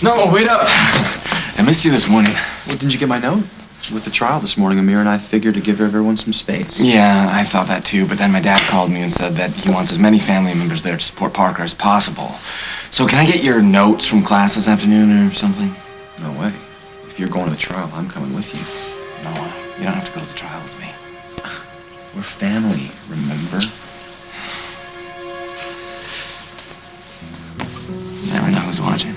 No, wait up. I missed you this morning. Well, didn't you get my note? With the trial this morning, Ameera and I figured to give everyone some space. Yeah, I thought that too, but then my dad called me and said that he wants as many family members there to support Parker as possible. So can I get your notes from class this afternoon or something? No way. If you're going to the trial, I'm coming with you. No, you don't have to go to the trial with me. We're family, remember? You never know who's watching.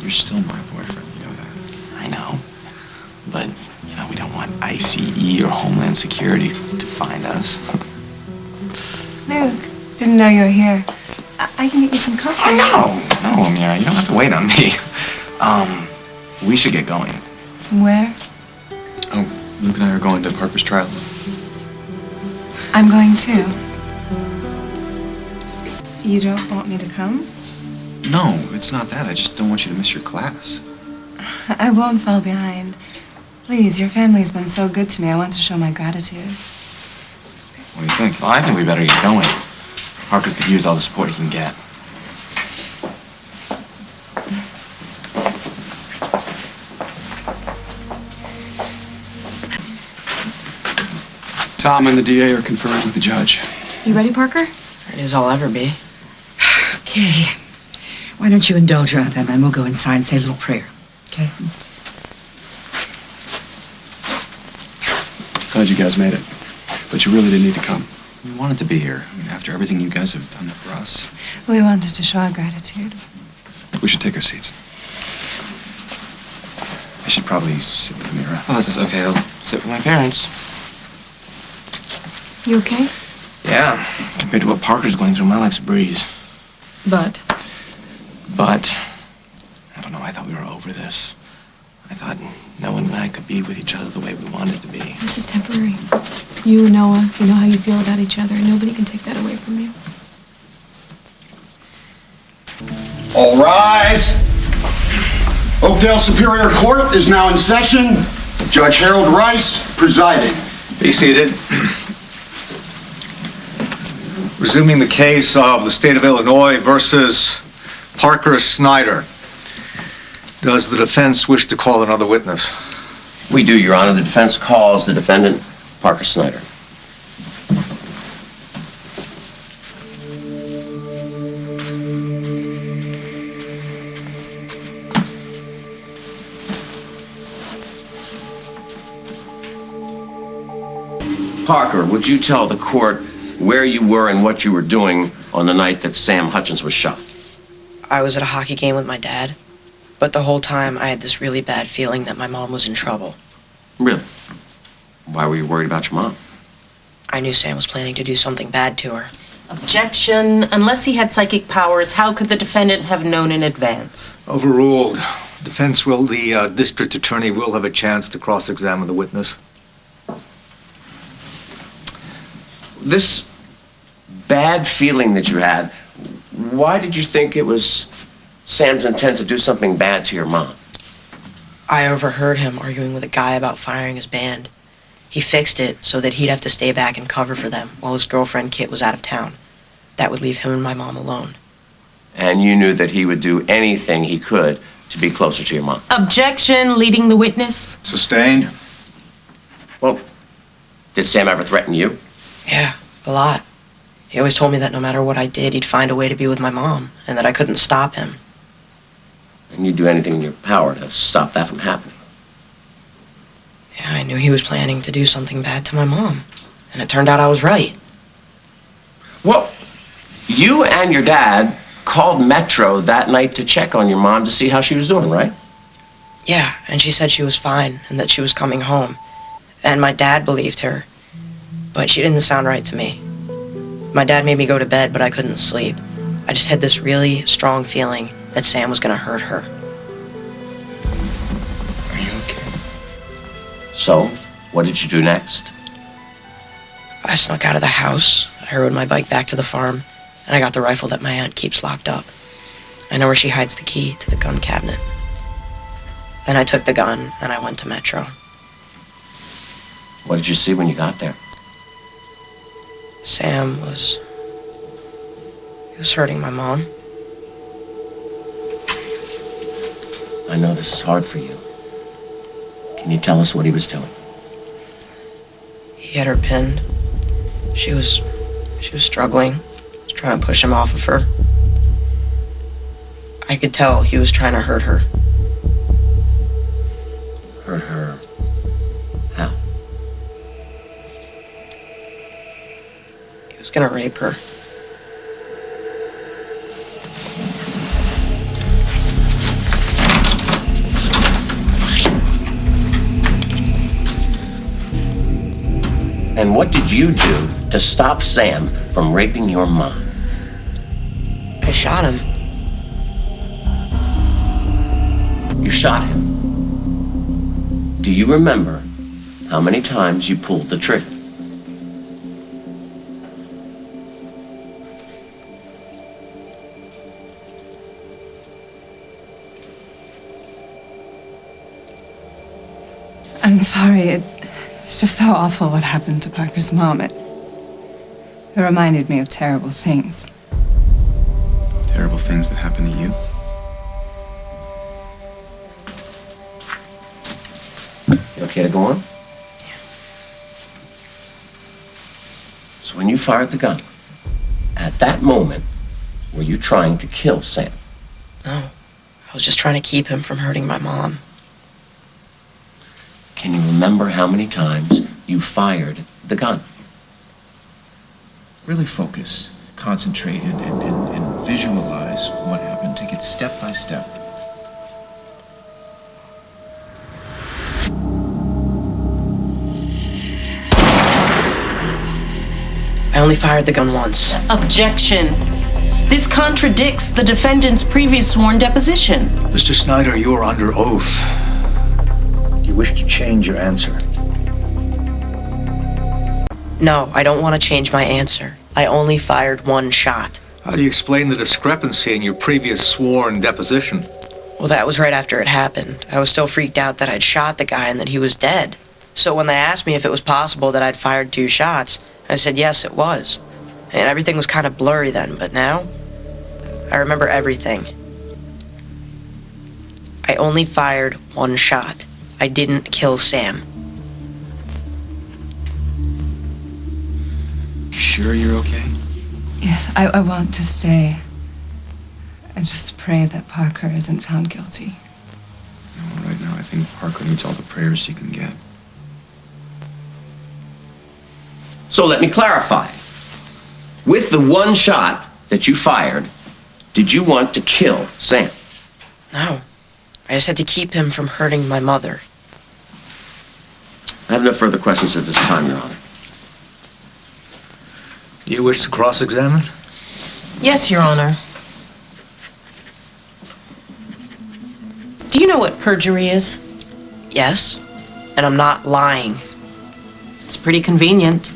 You're still my boyfriend, you know that. I know. But, you know, we don't want ICE or Homeland Security to find us. Luke, didn't know you were here. I can get you some coffee. Oh, no, Ameera, you don't have to wait on me. We should get going. Where? Oh, Luke and I are going to Parker's trial. I'm going too. You don't want me to come? No, it's not that. I just don't want you to miss your class. I won't fall behind. Please, your family's been so good to me. I want to show my gratitude. What do you think? Well, I think we better get going. Parker could use all the support he can get. Tom and the DA are conferring with the judge. You ready, Parker? Ready as I'll ever be. Okay. Why don't you indulge her on that, and we'll go inside and say a little prayer. Okay? Glad you guys made it. But you really didn't need to come. We wanted to be here. I mean, after everything you guys have done for us. We wanted to show our gratitude. We should take our seats. I should probably sit with Ameera. Oh, that's okay. I'll sit with my parents. You okay? Yeah, compared to what Parker's going through, my life's a breeze. But But, I don't know, I thought we were over this. I thought no one and I could be with each other the way we wanted to be. this is temporary. You, Noah, you know how you feel about each other, and nobody can take that away from you. All rise. Oakdale Superior Court is now in session. Judge Harold Rice presiding. Be seated. Resuming the case of the state of Illinois versus Parker Snyder. Does the defense wish to call another witness? We do, Your Honor. The defense calls the defendant, Parker Snyder. Parker, would you tell the court where you were and what you were doing on the night that Sam Hutchins was shot? I was at a hockey game with my dad, but the whole time I had this really bad feeling that my mom was in trouble. Really? Why were you worried about your mom? I knew Sam was planning to do something bad to her. Objection. Unless he had psychic powers, how could the defendant have known in advance? Overruled. The district attorney will have a chance to cross-examine the witness. This bad feeling that you had, why did you think it was Sam's intent to do something bad to your mom? I overheard him arguing with a guy about firing his band. He fixed it so that he'd have to stay back and cover for them while his girlfriend Kit was out of town. That would leave him and my mom alone. And you knew that he would do anything he could to be closer to your mom? Objection. Leading the witness. Sustained. Well, did Sam ever threaten you? Yeah, a lot. He always told me that no matter what I did, he'd find a way to be with my mom, and that I couldn't stop him. And you'd do anything in your power to stop that from happening? Yeah, I knew he was planning to do something bad to my mom, and it turned out I was right. Well, you and your dad called Metro that night to check on your mom to see how she was doing, right? Yeah, and she said she was fine, and that she was coming home. And my dad believed her, but she didn't sound right to me. My dad made me go to bed, but I couldn't sleep. I just had this really strong feeling that Sam was gonna hurt her. Are you okay? So, what did you do next? I snuck out of the house. I rode my bike back to the farm, and I got the rifle that my aunt keeps locked up. I know where she hides the key to the gun cabinet. Then I took the gun, and I went to Metro. What did you see when you got there? Sam was... he was hurting my mom. I know this is hard for you. Can you tell us what he was doing? He had her pinned. She was struggling. I was trying to push him off of her. I could tell he was trying to hurt her. Hurt her? How? He was gonna rape her. And what did you do to stop Sam from raping your mom? I shot him. You shot him. Do you remember how many times you pulled the trigger? I'm sorry. It's just so awful what happened to Parker's mom. It reminded me of terrible things. Terrible things that happen to you. You okay to go on? Yeah. So when you fired the gun, at that moment, were you trying to kill Sam? No. I was just trying to keep him from hurting my mom. Can you remember how many times you fired the gun? Really focus, concentrate, and visualize what happened. Take it step by step. I only fired the gun once. Objection. This contradicts the defendant's previous sworn deposition. Mr. Snyder, you are under oath. Do you wish to change your answer? No, I don't want to change my answer. I only fired one shot. How do you explain the discrepancy in your previous sworn deposition? Well, that was right after it happened. I was still freaked out that I'd shot the guy and that he was dead. So when they asked me if it was possible that I'd fired 2 shots, I said yes, it was. And everything was kind of blurry then, but now, I remember everything. I only fired 1 shot. I didn't kill Sam. Sure you're okay? Yes, I want to stay. I just pray that Parker isn't found guilty. No, right now I think Parker needs all the prayers he can get. So let me clarify. With the 1 shot that you fired, did you want to kill Sam? No. I just had to keep him from hurting my mother. I have no further questions at this time, Your Honor. Do you wish to cross-examine? Yes, Your Honor. Do you know what perjury is? Yes, and I'm not lying. It's pretty convenient.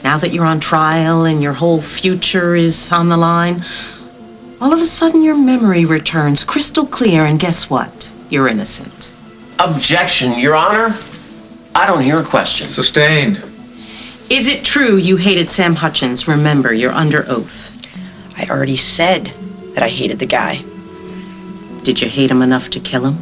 Now that you're on trial and your whole future is on the line, all of a sudden your memory returns crystal clear, and guess what? You're innocent. Objection, Your Honor. I don't hear a question. Sustained. Is it true you hated Sam Hutchins? Remember, you're under oath. I already said that I hated the guy. Did you hate him enough to kill him?